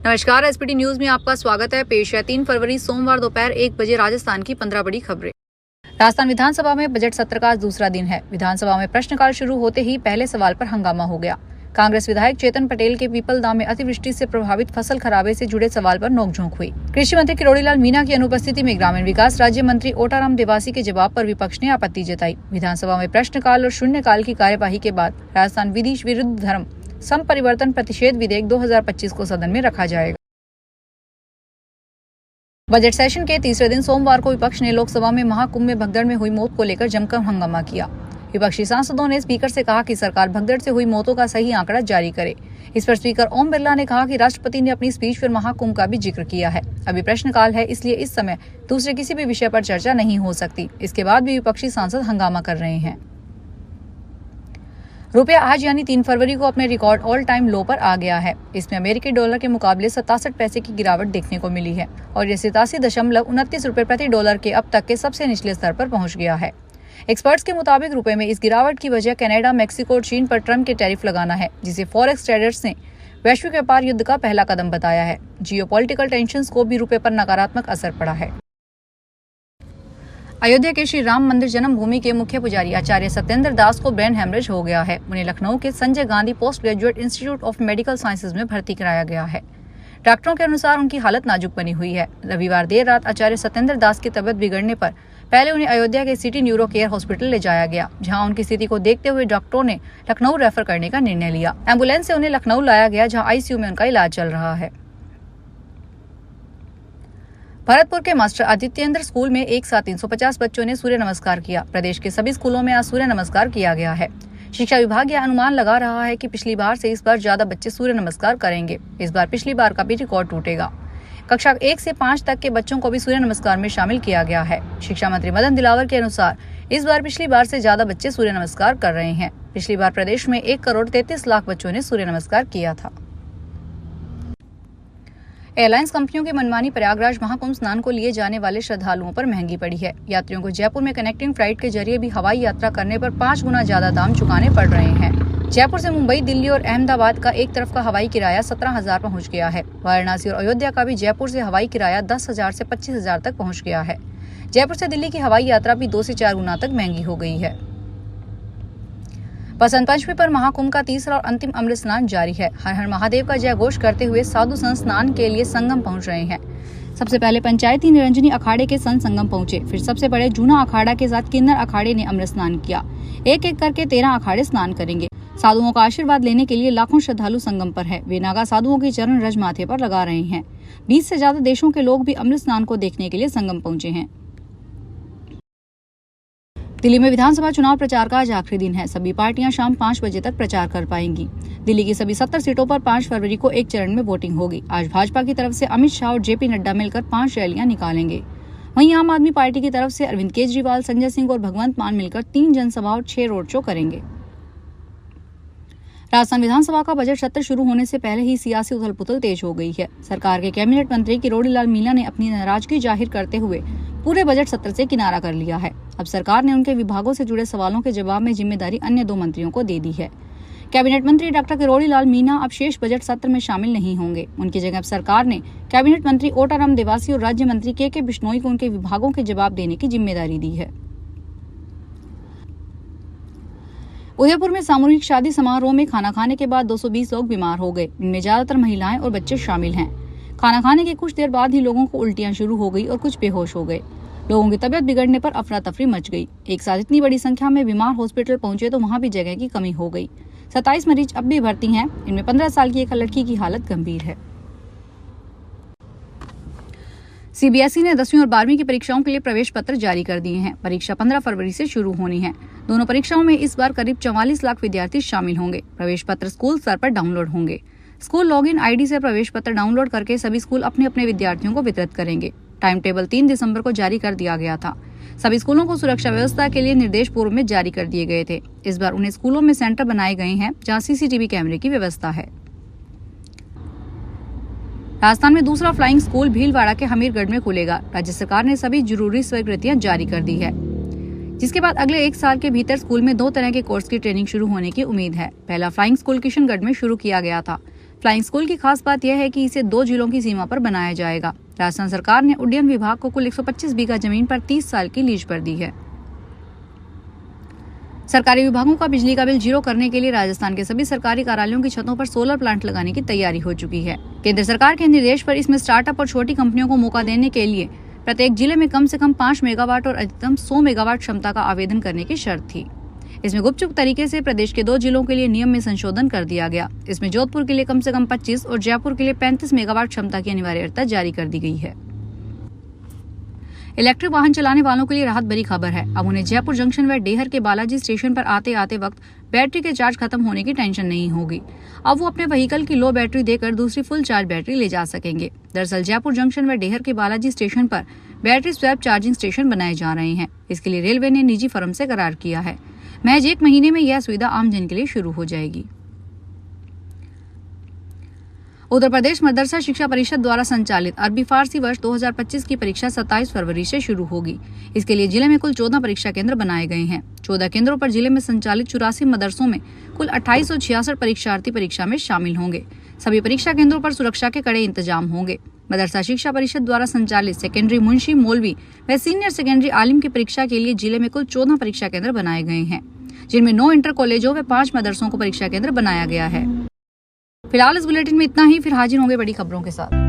नमस्कार, SPT news में आपका स्वागत है। पेश है 3 फरवरी सोमवार दोपहर 1 बजे राजस्थान की 15 बड़ी खबरें। राजस्थान विधानसभा में बजट सत्र का आज दूसरा दिन है। विधानसभा में प्रश्नकाल शुरू होते ही पहले सवाल पर हंगामा हो गया। कांग्रेस विधायक चेतन पटेल के पीपलदा में अतिवृष्टि से प्रभावित फसल खराबे से जुड़े सवाल पर नोकझोंक हुई। कृषि मंत्री किरोड़ीलाल मीणा की अनुपस्थिति में ग्रामीण विकास राज्य मंत्री ओटाराम देवासी के जवाब पर विपक्ष ने आपत्ति जताई। विधानसभा में प्रश्नकाल और शून्यकाल की कार्यवाही के बाद राजस्थान विधि विरुद्ध धर्म संपरिवर्तन प्रतिषेध विधेयक 2025 को सदन में रखा जाएगा। बजट सेशन के तीसरे दिन सोमवार को विपक्ष ने लोकसभा में महाकुंभ में भगदड़ में हुई मौत को लेकर जमकर हंगामा किया। विपक्षी सांसदों ने स्पीकर से कहा कि सरकार भगदड़ से हुई मौतों का सही आंकड़ा जारी करे। इस पर स्पीकर ओम बिरला ने कहा कि राष्ट्रपति ने अपनी स्पीच में महाकुंभ का भी जिक्र किया है। अभी प्रश्नकाल है, इसलिए इस समय दूसरे किसी भी विषय पर चर्चा नहीं हो सकती। इसके बाद भी विपक्षी सांसद हंगामा कर रहे हैं। रुपया आज यानी 3 फरवरी को अपने रिकॉर्ड ऑल टाइम लो पर आ गया है। इसमें अमेरिकी डॉलर के मुकाबले 67 पैसे की गिरावट देखने को मिली है और ये 87.29 रुपए प्रति डॉलर के अब तक के सबसे निचले स्तर पर पहुंच गया है। एक्सपर्ट्स के मुताबिक रुपए में इस गिरावट की वजह कनाडा, मैक्सिको और चीन पर ट्रम्प के टैरिफ लगाना है, जिसे फॉरेक्स ट्रेडर्स ने वैश्विक व्यापार युद्ध का पहला कदम बताया है। जियोपॉलिटिकल टेंशंस को भी रुपए पर नकारात्मक असर पड़ा है। अयोध्या के श्री राम मंदिर जन्मभूमि के मुख्य पुजारी आचार्य सत्येंद्र दास को ब्रेन हेमरेज हो गया है। उन्हें लखनऊ के Sanjay Gandhi post graduate institute of medical sciences में भर्ती कराया गया है। डॉक्टरों के अनुसार उनकी हालत नाजुक बनी हुई है। रविवार देर रात आचार्य सत्येंद्र दास की तबियत बिगड़ने पर पहले उन्हें अयोध्या के सिटी न्यूरो केयर हॉस्पिटल ले जाया गया, जहां उनकी स्थिति को देखते हुए डॉक्टरों ने लखनऊ रेफर करने का निर्णय लिया। एम्बुलेंस से उन्हें लखनऊ लाया गया, जहाँ आईसीयू में उनका इलाज चल रहा है। भरतपुर के मास्टर आदित्येंद्र स्कूल में एक साथ 350 बच्चों ने सूर्य नमस्कार किया। प्रदेश के सभी स्कूलों में आज सूर्य नमस्कार किया गया है। शिक्षा विभाग यह अनुमान लगा रहा है कि पिछली बार से इस बार ज्यादा बच्चे सूर्य नमस्कार करेंगे। इस बार पिछली बार का भी रिकॉर्ड टूटेगा। कक्षा 1 से 5 तक के बच्चों को भी सूर्य नमस्कार में शामिल किया गया है। शिक्षा मंत्री मदन दिलावर के अनुसार इस बार पिछली बार से ज्यादा बच्चे सूर्य नमस्कार कर रहे हैं। पिछली बार प्रदेश में 1,33,00,000 बच्चों ने सूर्य नमस्कार किया था। एयरलाइंस कंपनियों की मनमानी प्रयागराज महाकुंभ स्नान को लिए जाने वाले श्रद्धालुओं पर महंगी पड़ी है। यात्रियों को जयपुर में कनेक्टिंग फ्लाइट के जरिए भी हवाई यात्रा करने पर 5 गुना ज्यादा दाम चुकाने पड़ रहे हैं। जयपुर से मुंबई, दिल्ली और अहमदाबाद का एक तरफ का हवाई किराया 17,000 पहुंच गया है। वाराणसी और अयोध्या का भी जयपुर से हवाई किराया 10,000 से 25,000 तक पहुँच गया है। जयपुर से दिल्ली की हवाई यात्रा भी 2 से 4 गुना तक महंगी हो गई है। बसंत पंचमी पर महाकुंभ का तीसरा और अंतिम अमृत स्नान जारी है। हर हर महादेव का जय घोष करते हुए साधु संत स्नान के लिए संगम पहुंच रहे हैं। सबसे पहले पंचायती निरंजनी अखाड़े के संत संगम पहुंचे, फिर सबसे बड़े जूना अखाड़ा के साथ किन्नर अखाड़े ने अमृत स्नान किया। एक एक करके 13 अखाड़े स्नान करेंगे। साधुओं का आशीर्वाद लेने के लिए लाखों श्रद्धालु संगम पर है। वे नागा साधुओं के चरण रज माथे पर लगा रहे हैं। 20 से ज्यादा देशों के लोग भी अमृत स्नान को देखने के लिए संगम पहुंचे हैं। दिल्ली में विधानसभा चुनाव प्रचार का आज आखिरी दिन है। सभी पार्टियां शाम 5 बजे तक प्रचार कर पाएंगी। दिल्ली की सभी 70 सीटों पर 5 फरवरी को एक चरण में वोटिंग होगी। आज भाजपा की तरफ से अमित शाह और जेपी नड्डा मिलकर 5 रैलियां निकालेंगे। वहीं आम आदमी पार्टी की तरफ से अरविंद केजरीवाल, संजय सिंह और भगवंत मान मिलकर 3 जनसभा और 6 रोड शो करेंगे। राजस्थान विधानसभा का बजट सत्र शुरू होने से पहले ही सियासी उथल-पुथल तेज हो गई है। सरकार के कैबिनेट मंत्री किरोड़ीलाल मीणा ने अपनी नाराजगी जाहिर करते हुए पूरे बजट सत्र से किनारा कर लिया है। अब सरकार ने उनके विभागों से जुड़े सवालों के जवाब में जिम्मेदारी अन्य 2 मंत्रियों को दे दी है। कैबिनेट मंत्री डॉक्टर किरोड़ीलाल मीणा अब शेष बजट सत्र में शामिल नहीं होंगे। उनकी जगह सरकार ने कैबिनेट मंत्री ओटाराम देवासी और राज्य मंत्री के बिश्नोई को उनके विभागों के जवाब देने की जिम्मेदारी दी है। उदयपुर में सामूहिक शादी समारोह में खाना खाने के बाद 220 लोग बीमार हो गए। इनमें ज्यादातर महिलाएं और बच्चे शामिल हैं। खाना खाने के कुछ देर बाद ही लोगों को उल्टियां शुरू हो गई और कुछ बेहोश हो गए। लोगों की तबीयत बिगड़ने पर अफरा तफरी मच गई। एक साथ इतनी बड़ी संख्या में बीमार हॉस्पिटल पहुंचे तो वहां भी जगह की कमी हो गई। 27 मरीज अब भी भर्ती हैं। इनमें 15 साल की एक लड़की की हालत गंभीर है। सीबीएसई ने 10वीं और 12वीं की परीक्षाओं के लिए प्रवेश पत्र जारी कर दिए हैं। परीक्षा 15 फरवरी से शुरू होनी है। दोनों परीक्षाओं में इस बार करीब 44 लाख विद्यार्थी शामिल होंगे। प्रवेश पत्र स्कूल स्तर पर डाउनलोड होंगे। स्कूल लॉगिन आईडी से प्रवेश पत्र डाउनलोड करके सभी स्कूल अपने अपने विद्यार्थियों को वितरित करेंगे। टाइम टेबल 3 दिसंबर को जारी कर दिया गया था। सभी स्कूलों को सुरक्षा व्यवस्था के लिए निर्देश पूर्व में जारी कर दिए गए थे। इस बार उन्हें स्कूलों में सेंटर बनाए गए हैं, जहां सीसीटीवी कैमरे की व्यवस्था है। राजस्थान में दूसरा फ्लाइंग स्कूल भीलवाड़ा के हमीरगढ़ में खुलेगा। राज्य सरकार ने सभी जरूरी स्वीकृतियां जारी कर दी है, जिसके बाद अगले 1 साल के भीतर स्कूल में 2 तरह के कोर्स की ट्रेनिंग शुरू होने की उम्मीद है। पहला फ्लाइंग स्कूल किशनगढ़ में शुरू किया गया था। फ्लाइंग स्कूल की खास बात यह है कि इसे 2 जिलों की सीमा पर बनाया जाएगा। राजस्थान सरकार ने उड्डयन विभाग को कुल 125 बीघा जमीन पर 30 साल की लीज पर दी है। सरकारी विभागों का बिजली का बिल जीरो करने के लिए राजस्थान के सभी सरकारी कार्यालयों की छतों पर सोलर प्लांट लगाने की तैयारी हो चुकी है। केंद्र सरकार के निर्देश पर इसमें स्टार्टअप और छोटी कंपनियों को मौका देने के लिए प्रत्येक जिले में कम से कम 5 मेगावाट और अधिकतम 100 मेगावाट क्षमता का आवेदन करने की शर्त थी। इसमें गुपचुप तरीके से प्रदेश के 2 जिलों के लिए नियम में संशोधन कर दिया गया। इसमें जोधपुर के लिए कम से कम 25 और जयपुर के लिए 35 मेगावाट क्षमता की अनिवार्यता जारी कर दी गई है। इलेक्ट्रिक वाहन चलाने वालों के लिए राहत भरी खबर है। अब उन्हें जयपुर जंक्शन व डेहर के बालाजी स्टेशन पर आते आते वक्त बैटरी के चार्ज खत्म होने की टेंशन नहीं होगी। अब वो अपने व्हीकल की लो बैटरी देकर दूसरी फुल चार्ज बैटरी ले जा सकेंगे। दरअसल जयपुर जंक्शन व डेहर के बालाजी स्टेशन पर बैटरी स्वैप चार्जिंग स्टेशन बनाए जा रहे हैं। इसके लिए रेलवे ने निजी फर्म से करार किया है। महज 1 महीने में यह सुविधा आमजन के लिए शुरू हो जाएगी। उत्तर प्रदेश मदरसा शिक्षा परिषद द्वारा संचालित अरबी फारसी वर्ष 2025 की परीक्षा 27 फरवरी से शुरू होगी। इसके लिए जिले में कुल 14 परीक्षा केंद्र बनाए गए हैं। 14 केंद्रों पर जिले में संचालित 84 मदरसों में कुल 2866 परीक्षार्थी परीक्षा में शामिल होंगे। सभी परीक्षा केंद्रों पर सुरक्षा के कड़े इंतजाम होंगे। मदरसा शिक्षा परिषद द्वारा संचालित सेकेंडरी मुंशी, मौलवी व सीनियर सेकेंडरी आलिम की परीक्षा के लिए जिले में कुल 14 परीक्षा केंद्र बनाए गए हैं, जिनमें 9 इंटर कॉलेजों व 5 मदरसों को परीक्षा केंद्र बनाया गया है। फिलहाल इस बुलेटिन में इतना ही। फिर हाजिर होंगे बड़ी खबरों के साथ।